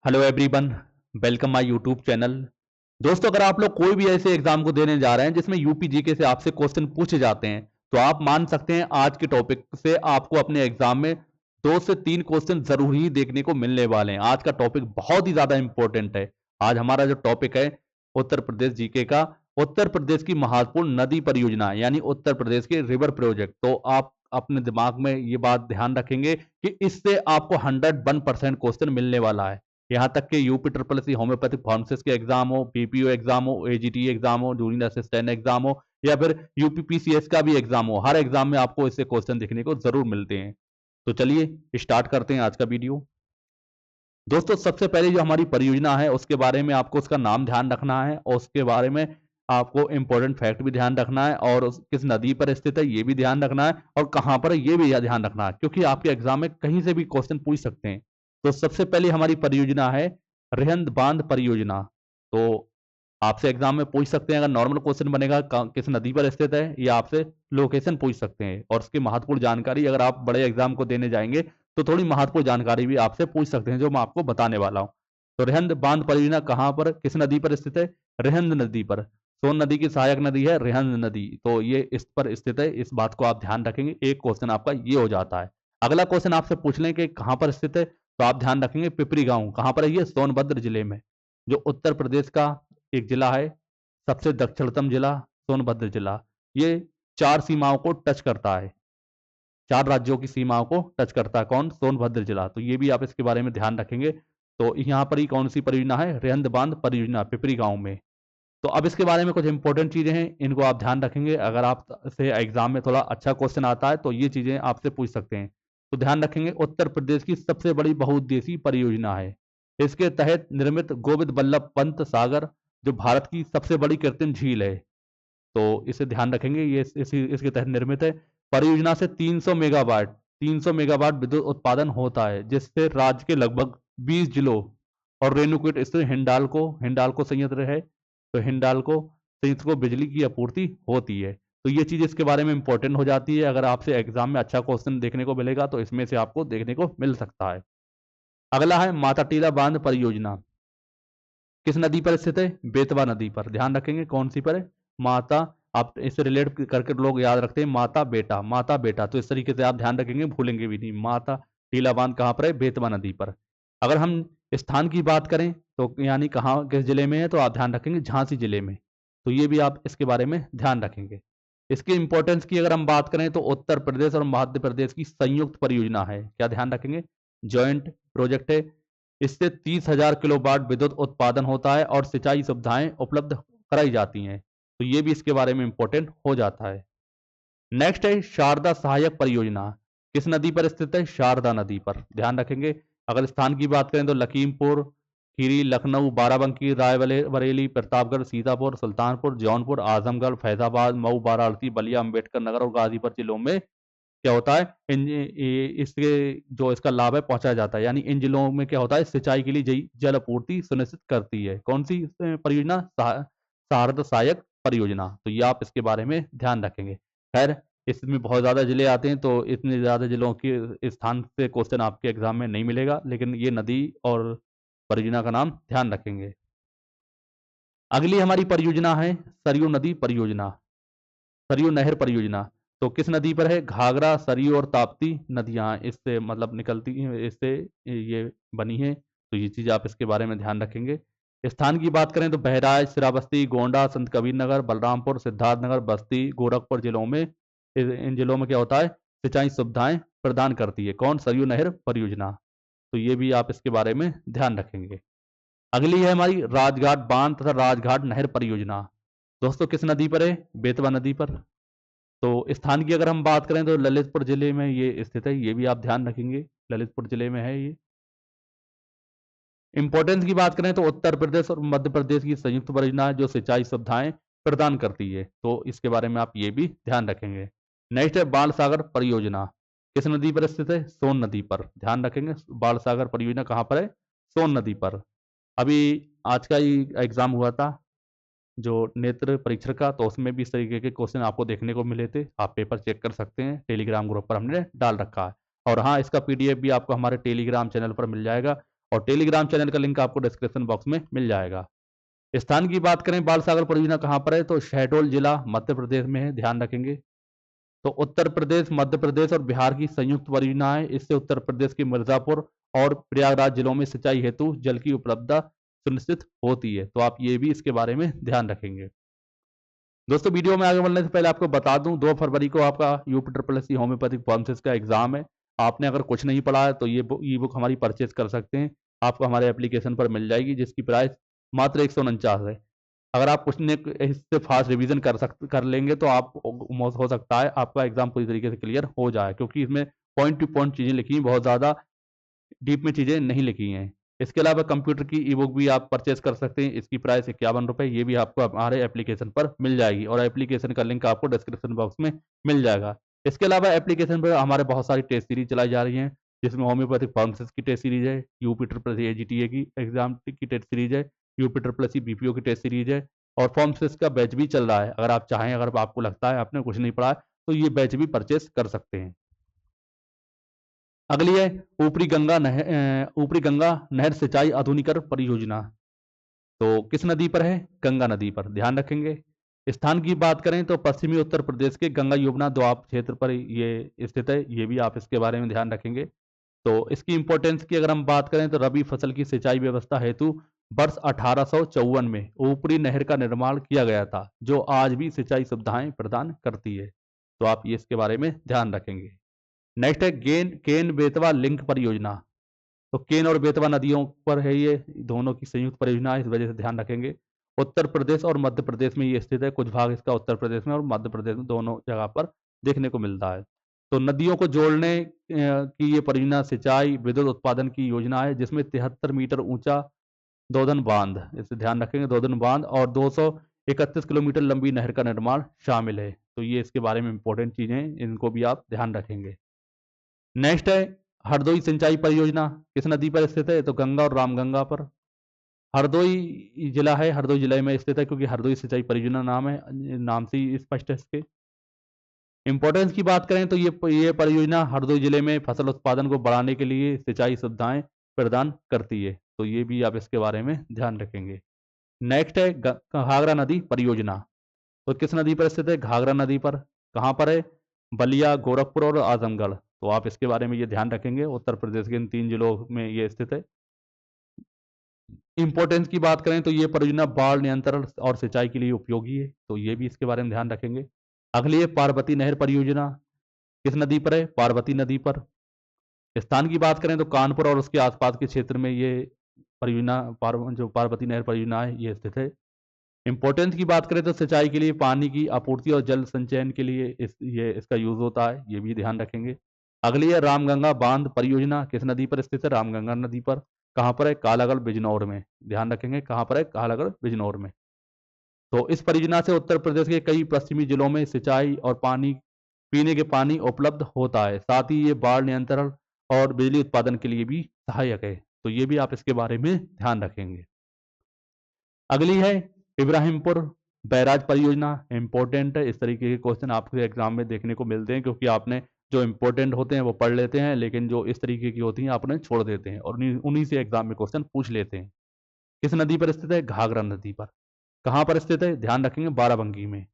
Hello everyone, welcome my YouTube channel. दोस्तों, अगर आप लोग कोई भी ऐसे एग्जाम को देने जा रहे हैं जिसमें यूपी जीके से आपसे क्वेश्चन पूछे जाते हैं, तो आप मान सकते हैं आज के टॉपिक से आपको अपने एग्जाम में 2 से 3 क्वेश्चन जरूर ही देखने को मिलने वाले हैं। आज का टॉपिक बहुत ही ज्यादा इंपॉर्टेंट है। आज हमारा जो टॉपिक है उत्तर प्रदेश जीके का, उत्तर प्रदेश की महत्वपूर्ण नदी परियोजना यानी उत्तर प्रदेश के रिवर प्रोजेक्ट। तो आप अपने दिमाग में ये बात ध्यान रखेंगे कि इससे आपको 101% क्वेश्चन मिलने वाला है। यहाँ तक कि UP triple C homeopathic pharmacist के एग्जाम हो, बीपीओ एग्जाम हो, एजीटी एग्जाम हो, जूनियर असिस्टेंट एग्जाम हो, या फिर यूपीपीसीएस का भी एग्जाम हो, हर एग्जाम में आपको इससे क्वेश्चन देखने को जरूर मिलते हैं। तो चलिए स्टार्ट करते हैं आज का वीडियो। दोस्तों, सबसे पहले जो हमारी परियोजना है उसके बारे में आपको उसका नाम ध्यान रखना है, और उसके बारे में आपको इंपॉर्टेंट फैक्ट भी ध्यान रखना है, और किस नदी पर स्थित है ये भी ध्यान रखना है, और कहाँ पर है ये भी ध्यान रखना है, क्योंकि आपके एग्जाम में कहीं से भी क्वेश्चन पूछ सकते हैं। तो सबसे पहले हमारी परियोजना है रिहंद बांध परियोजना। तो आपसे एग्जाम में पूछ सकते हैं, अगर नॉर्मल क्वेश्चन बनेगा किस नदी पर स्थित है, या आपसे लोकेशन पूछ सकते हैं, और उसकी महत्वपूर्ण जानकारी अगर आप बड़े एग्जाम को देने जाएंगे तो थोड़ी महत्वपूर्ण जानकारी भी आपसे पूछ सकते हैं, जो मैं आपको बताने वाला हूँ। तो रिहंद बांध परियोजना कहाँ पर, किस नदी पर स्थित है? रिहंद नदी पर। सोन नदी की सहायक नदी है रिहंद नदी, तो ये इस पर स्थित है। इस बात को आप ध्यान रखेंगे, एक क्वेश्चन आपका ये हो जाता है। अगला क्वेश्चन आपसे पूछ लें कि कहाँ पर स्थित है, तो आप ध्यान रखेंगे पिपरी गांव। कहाँ पर है ये? सोनभद्र जिले में, जो उत्तर प्रदेश का एक जिला है, सबसे दक्षिणतम जिला सोनभद्र जिला। ये 4 सीमाओं को टच करता है, 4 राज्यों की सीमाओं को टच करता है। कौन? सोनभद्र जिला। तो ये भी आप इसके बारे में ध्यान रखेंगे। तो यहाँ पर ही कौन सी परियोजना है? रिहंद बांध परियोजना, पिपरी गांव में। तो अब इसके बारे में कुछ इंपॉर्टेंट चीजें हैं, इनको आप ध्यान रखेंगे। अगर आप से एग्जाम में थोड़ा अच्छा क्वेश्चन आता है तो ये चीजें आपसे पूछ सकते हैं। तो ध्यान रखेंगे, उत्तर प्रदेश की सबसे बड़ी बहुउद्देशीय परियोजना है। इसके तहत निर्मित गोविंद बल्लभ पंत सागर, जो भारत की सबसे बड़ी कृत्रिम झील है, तो इसे ध्यान रखेंगे, ये इसके तहत निर्मित है। परियोजना से 300 मेगावाट विद्युत उत्पादन होता है, जिससे राज्य के लगभग 20 जिलों और रेणुकूट स्थित हिंडाल्को संयंत्र है, तो हिंडाल्को संयंत्र को बिजली की आपूर्ति होती है। तो ये चीज इसके बारे में इंपॉर्टेंट हो जाती है। अगर आपसे एग्जाम में अच्छा क्वेश्चन देखने को मिलेगा तो इसमें से आपको देखने को मिल सकता है। अगला है माता टीला बांध परियोजना। किस नदी पर स्थित है? बेतवा नदी पर। ध्यान रखेंगे कौन सी पर है? माता। आप इससे रिलेट करके लोग याद रखते हैं माता बेटा, माता बेटा, तो इस तरीके से आप ध्यान रखेंगे, भूलेंगे भी नहीं। माता टीला बांध कहाँ पर है? बेतवा नदी पर। अगर हम स्थान की बात करें तो यानी कहाँ, किस जिले में है, तो आप ध्यान रखेंगे झांसी जिले में। तो ये भी आप इसके बारे में ध्यान रखेंगे। इसकी इंपॉर्टेंस की अगर हम बात करें तो उत्तर प्रदेश और मध्य प्रदेश की संयुक्त परियोजना है। क्या ध्यान रखेंगे? जॉइंट प्रोजेक्ट है। इससे 30,000 किलोवाट विद्युत उत्पादन होता है और सिंचाई सुविधाएं उपलब्ध कराई जाती हैं। तो ये भी इसके बारे में इंपॉर्टेंट हो जाता है। नेक्स्ट है शारदा सहायक परियोजना। किस नदी पर स्थित है? शारदा नदी पर। ध्यान रखेंगे। अगर स्थान की बात करें तो लखीमपुर खीरी, लखनऊ, बाराबंकी, रायबरेली, प्रतापगढ़, सीतापुर, सुल्तानपुर, जौनपुर, आजमगढ़, फैजाबाद, मऊ, वाराणसी, बलिया, अम्बेडकर नगर और गाजीपुर जिलों में क्या होता है, इसके जो इसका लाभ है पहुंचाया जाता है। यानी इन जिलों में क्या होता है, सिंचाई के लिए जल आपूर्ति सुनिश्चित करती है। कौन सी परियोजना? शारदा सहायक परियोजना। तो ये आप इसके बारे में ध्यान रखेंगे। खैर, इसमें बहुत ज्यादा जिले आते हैं, तो इतने ज्यादा जिलों के स्थान से क्वेश्चन आपके एग्जाम में नहीं मिलेगा, लेकिन ये नदी और परियोजना का नाम ध्यान रखेंगे। अगली हमारी परियोजना है सरयू नदी परियोजना, सरयू नहर परियोजना। तो किस नदी पर है? घाघरा, सरयू और ताप्ती नदियां इससे मतलब निकलती हैं, इससे ये बनी है। तो ये चीज आप इसके बारे में ध्यान रखेंगे। स्थान की बात करें तो बहराइच, श्रावस्ती, गोंडा, संत कबीर नगर, बलरामपुर, सिद्धार्थनगर, बस्ती, गोरखपुर जिलों में, इन जिलों में क्या होता है, सिंचाई सुविधाएं प्रदान करती है। कौन? सरयू नहर परियोजना। तो ये भी आप इसके बारे में ध्यान रखेंगे। अगली है हमारी राजघाट बांध तथा राजघाट नहर परियोजना। दोस्तों, किस नदी पर है? बेतवा नदी पर। तो स्थान की अगर हम बात करें तो ललितपुर जिले में ये स्थित है, ये भी आप ध्यान रखेंगे, ललितपुर जिले में है ये। इंपॉर्टेंस की बात करें तो उत्तर प्रदेश और मध्य प्रदेश की संयुक्त परियोजना है, जो सिंचाई सुविधाएं प्रदान करती है। तो इसके बारे में आप ये भी ध्यान रखेंगे। नेक्स्ट है बाण सागर परियोजना। किस नदी पर स्थित है? सोन नदी पर। ध्यान रखेंगे, बाण सागर परियोजना कहाँ पर है? सोन नदी पर। अभी आज का ही एग्जाम हुआ था जो नेत्र परीक्षण का, तो उसमें भी इस तरीके के क्वेश्चन आपको देखने को मिले थे। आप पेपर चेक कर सकते हैं, टेलीग्राम ग्रुप पर हमने डाल रखा है। और हाँ, इसका पीडीएफ भी आपको हमारे टेलीग्राम चैनल पर मिल जाएगा। और टेलीग्राम चैनल का लिंक आपको डिस्क्रिप्शन बॉक्स में मिल जाएगा। स्थान की बात करें, बाल सागर परियोजना कहाँ पर है, तो शहडोल जिला मध्य प्रदेश में है, ध्यान रखेंगे। तो उत्तर प्रदेश, मध्य प्रदेश और बिहार की संयुक्त परियोजना है। इससे उत्तर प्रदेश के मिर्जापुर और प्रयागराज जिलों में सिंचाई हेतु जल की उपलब्धता सुनिश्चित होती है। तो आप ये भी इसके बारे में ध्यान रखेंगे। दोस्तों, वीडियो में आगे बढ़ने से पहले आपको बता दूं, 2 फरवरी को आपका UPSSC होम्योपैथिक फार्मासिस्ट का एग्जाम है। आपने अगर कुछ नहीं पढ़ा है तो ये ई बुक हमारी परचेज कर सकते हैं, आपको हमारे एप्लीकेशन पर मिल जाएगी, जिसकी प्राइस मात्र 149 है। अगर आप कुछ ने इससे फास्ट रिवीजन कर लेंगे तो आप हो सकता है आपका एग्जाम पूरी तरीके से क्लियर हो जाए, क्योंकि इसमें पॉइंट टू पॉइंट चीज़ें लिखी हैं, बहुत ज़्यादा डीप में चीज़ें नहीं लिखी हैं। इसके अलावा कंप्यूटर की ई बुक भी आप परचेज कर सकते हैं, इसकी प्राइस 51 रुपये। ये भी आपको हमारे एप्लीकेशन पर मिल जाएगी और एप्लीकेशन का लिंक आपको डिस्क्रिप्शन बॉक्स में मिल जाएगा। इसके अलावा एप्लीकेशन पर हमारे बहुत सारी टेस्ट सीरीज चलाई जा रही हैं, जिसमें होम्योपैथिक फार्मासिस्ट की टेस्ट सीरीज है, UPSSC AGTA की एग्जाम की टेस्ट सीरीज है, UPSSC BPO की टेस्ट सीरीज है और फार्मासिस्ट का बैच भी चल रहा है। अगर आप चाहें, अगर आपको लगता है आपने कुछ नहीं पढ़ा है, तो ये बैच भी परचेस कर सकते हैं। अगली है ऊपरी गंगा नहर सिंचाई आधुनिकीकरण परियोजना। तो किस नदी पर है, गंगा नदी पर, ध्यान रखेंगे। स्थान की बात करें तो पश्चिमी उत्तर प्रदेश के गंगा यमुना दोआब क्षेत्र पर ये स्थित है, ये भी आप इसके बारे में ध्यान रखेंगे। तो इसकी इंपॉर्टेंस की अगर हम बात करें तो रबी फसल की सिंचाई व्यवस्था हेतु वर्ष 1854 में ऊपरी नहर का निर्माण किया गया था, जो आज भी सिंचाई सुविधाएं प्रदान करती है। तो आप ये इसके बारे में ध्यान रखेंगे। नेक्स्ट है केन बेतवा लिंक परियोजना। तो केन और बेतवा नदियों पर है, ये दोनों की संयुक्त परियोजना है, इस वजह से ध्यान रखेंगे। उत्तर प्रदेश और मध्य प्रदेश में ये स्थित है, कुछ भाग इसका उत्तर प्रदेश में और मध्य प्रदेश में, दोनों जगह पर देखने को मिलता है। तो नदियों को जोड़ने की ये परियोजना सिंचाई विद्युत उत्पादन की योजना है, जिसमें 73 मीटर ऊंचा दोदन बांध, इसे ध्यान रखेंगे, दोदन बांध और 231 किलोमीटर लंबी नहर का निर्माण शामिल है। तो ये इसके बारे में इंपॉर्टेंट चीजें, इनको भी आप ध्यान रखेंगे। नेक्स्ट है हरदोई सिंचाई परियोजना, किस नदी पर स्थित है, तो गंगा और रामगंगा पर। हरदोई जिला है, हरदोई जिले में स्थित है, क्योंकि हरदोई सिंचाई परियोजना नाम है, नाम से ही स्पष्ट है इसके। इंपॉर्टेंस की बात करें तो ये परियोजना हरदोई जिले में फसल उत्पादन को बढ़ाने के लिए सिंचाई सुविधाएं प्रदान करती है। तो ये भी आप इसके बारे में ध्यान रखेंगे। नेक्स्ट है घाघरा नदी परियोजना। तो किस नदी पर स्थित है, घाघरा नदी पर। कहाँ पर है, बलिया, गोरखपुर और आजमगढ़। तो आप इसके बारे में ये ध्यान रखेंगे, उत्तर प्रदेश के इन 3 जिलों में ये स्थित है। इंपॉर्टेंस की बात करें तो ये परियोजना बाढ़ नियंत्रण और सिंचाई के लिए उपयोगी है, तो ये भी इसके बारे में ध्यान रखेंगे। अगली है पार्वती नहर परियोजना, किस नदी पर है, पार्वती नदी पर। स्थान की बात करें तो कानपुर और उसके आसपास के क्षेत्र में ये परियोजना जो पार्वती नहर परियोजना है ये स्थित है। इंपॉर्टेंस की बात करें तो सिंचाई के लिए पानी की आपूर्ति और जल संचयन के लिए इसका यूज होता है, ये भी ध्यान रखेंगे। अगली है रामगंगा बांध परियोजना, किस नदी पर स्थित है, रामगंगा नदी पर। कहाँ पर है, कालागढ़ बिजनौर में, ध्यान रखेंगे, कहाँ पर है, कालागढ़ बिजनौर में। तो इस परियोजना से उत्तर प्रदेश के कई पश्चिमी जिलों में सिंचाई और पीने के पानी उपलब्ध होता है, साथ ही ये बाढ़ नियंत्रण और बिजली उत्पादन के लिए भी सहायक है। तो ये भी आप इसके बारे में ध्यान रखेंगे। अगली है इब्राहिमपुर बैराज परियोजना, इंपॉर्टेंट है। इस तरीके के क्वेश्चन आपके एग्जाम में देखने को मिलते हैं, क्योंकि आपने जो इंपॉर्टेंट होते हैं वो पढ़ लेते हैं, लेकिन जो इस तरीके की होती हैं आपने छोड़ देते हैं और उन्हीं से एग्जाम में क्वेश्चन पूछ लेते हैं। किस नदी पर स्थित है, घाघरा नदी पर। कहाँ पर स्थित है, ध्यान रखेंगे, बाराबंकी में।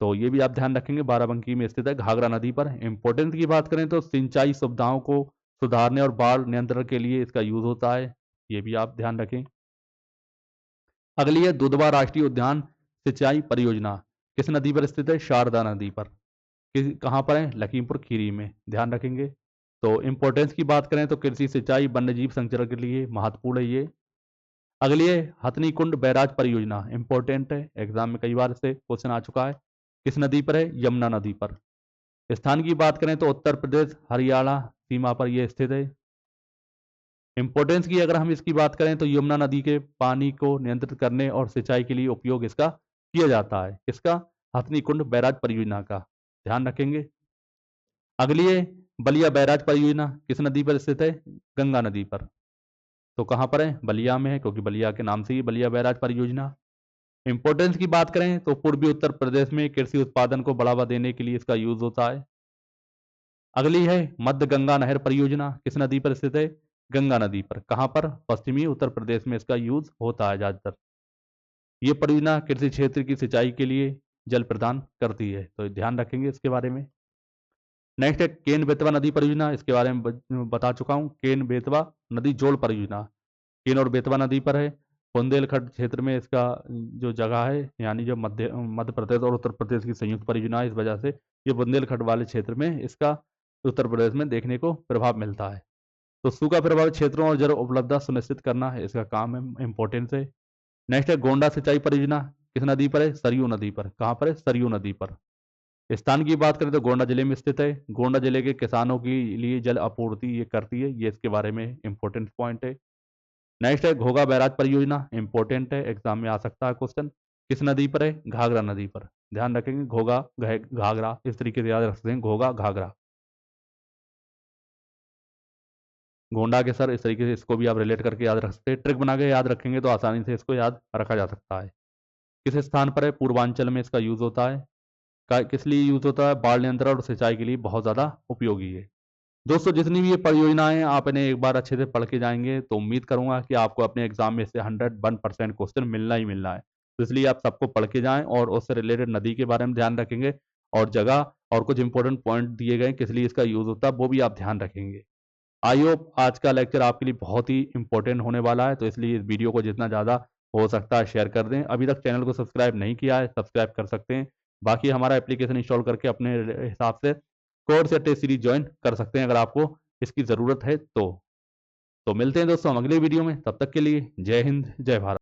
तो ये भी आप ध्यान रखेंगे, बाराबंकी में स्थित है, घाघरा नदी पर। इंपॉर्टेंस की बात करें तो सिंचाई सुविधाओं को सुधारने और बाढ़ नियंत्रण के लिए इसका यूज होता है, ये भी आप ध्यान रखें। अगली है दुधवा राष्ट्रीय उद्यान सिंचाई परियोजना, किस नदी पर स्थित है, शारदा नदी पर। कहाँ पर है, लखीमपुर खीरी में, ध्यान रखेंगे। तो इंपॉर्टेंस की बात करें तो कृषि सिंचाई वन्यजीव संरक्षण के लिए महत्वपूर्ण है ये। अगली है हथनी कुंड बैराज परियोजना, इंपॉर्टेंट है, एग्जाम में कई बार से क्वेश्चन आ चुका है। किस नदी पर है, यमुना नदी पर। स्थान की बात करें तो उत्तर प्रदेश हरियाणा सीमा पर यह स्थित है। इंपॉर्टेंस की अगर हम इसकी बात करें तो यमुना नदी के पानी को नियंत्रित करने और सिंचाई के लिए उपयोग इसका किया जाता है, इसका हथनी कुंड बैराज परियोजना का, ध्यान रखेंगे। अगली है बलिया बैराज परियोजना, किस नदी पर स्थित है, गंगा नदी पर। तो कहाँ पर है, बलिया में है, क्योंकि बलिया के नाम से ही बलिया बैराज परियोजना। इंपॉर्टेंस की बात करें तो पूर्वी उत्तर प्रदेश में कृषि उत्पादन को बढ़ावा देने के लिए इसका यूज होता है। अगली है मध्य गंगा नहर परियोजना, किस नदी पर स्थित है, गंगा नदी पर। कहाँ पर? पश्चिमी उत्तर प्रदेश में इसका यूज होता है ज़्यादातर। ये परियोजना कृषि क्षेत्र की सिंचाई के लिए जल प्रदान करती है, तो ध्यान रखेंगे इसके बारे में। नेक्स्ट है केन बेतवा नदी परियोजना, इसके बारे में बता चुका हूँ। केन बेतवा नदी जोड़ परियोजना केन और बेतवा नदी पर है। बुंदेलखंड क्षेत्र में इसका जो जगह है, यानी जो मध्य प्रदेश और उत्तर प्रदेश की संयुक्त परियोजना है, इस वजह से ये बुंदेलखंड वाले क्षेत्र में इसका उत्तर प्रदेश में देखने को प्रभाव मिलता है। तो सूखा प्रभावित क्षेत्रों और जल उपलब्धता सुनिश्चित करना है इसका काम है, इंपॉर्टेंस है। नेक्स्ट है गोंडा सिंचाई परियोजना, किस नदी पर है? सरयू नदी पर। कहाँ पर है? सरयू नदी पर। स्थान की बात करें तो गोंडा जिले में स्थित है। गोंडा जिले के किसानों के लिए जल आपूर्ति ये करती है, ये इसके बारे में इंपॉर्टेंट पॉइंट है। नेक्स्ट है घोघा बैराज परियोजना, इंपॉर्टेंट है, एग्जाम में आ सकता है क्वेश्चन। किस नदी पर है? घाघरा नदी पर। ध्यान रखेंगे, घोघा घाघरा इस तरीके से याद रख सकते हैं, घोघा घाघरा। गोंडा के सर इस तरीके से इसको भी आप रिलेट करके याद रख सकते हैं। ट्रिक बना के याद रखेंगे तो आसानी से इसको याद रखा जा सकता है। किस स्थान पर है? पूर्वांचल में इसका यूज होता है। किस लिए यूज होता है? बाढ़ नियंत्रण और सिंचाई के लिए बहुत ज़्यादा उपयोगी है। दोस्तों जितनी भी ये परियोजनाएं आप इन्हें एक बार अच्छे से पढ़ के जाएंगे तो उम्मीद करूंगा कि आपको अपने एग्जाम में से 101% क्वेश्चन मिलना ही मिलना है। तो इसलिए आप सबको पढ़ के जाएं और उससे रिलेटेड नदी के बारे में ध्यान रखेंगे, और जगह और कुछ इंपॉर्टेंट पॉइंट दिए गए किस लिए इसका यूज होता है वो भी आप ध्यान रखेंगे। आई होप आज का लेक्चर आपके लिए बहुत ही इंपॉर्टेंट होने वाला है, तो इसलिए इस वीडियो को जितना ज़्यादा हो सकता है शेयर कर दें। अभी तक चैनल को सब्सक्राइब नहीं किया है, सब्सक्राइब कर सकते हैं। बाकी हमारा एप्लीकेशन इंस्टॉल करके अपने हिसाब से कोर्स या टेस्ट सीरीज ज्वाइन कर सकते हैं अगर आपको इसकी ज़रूरत है तो मिलते हैं दोस्तों हम अगले वीडियो में। तब तक के लिए जय हिंद, जय भारत।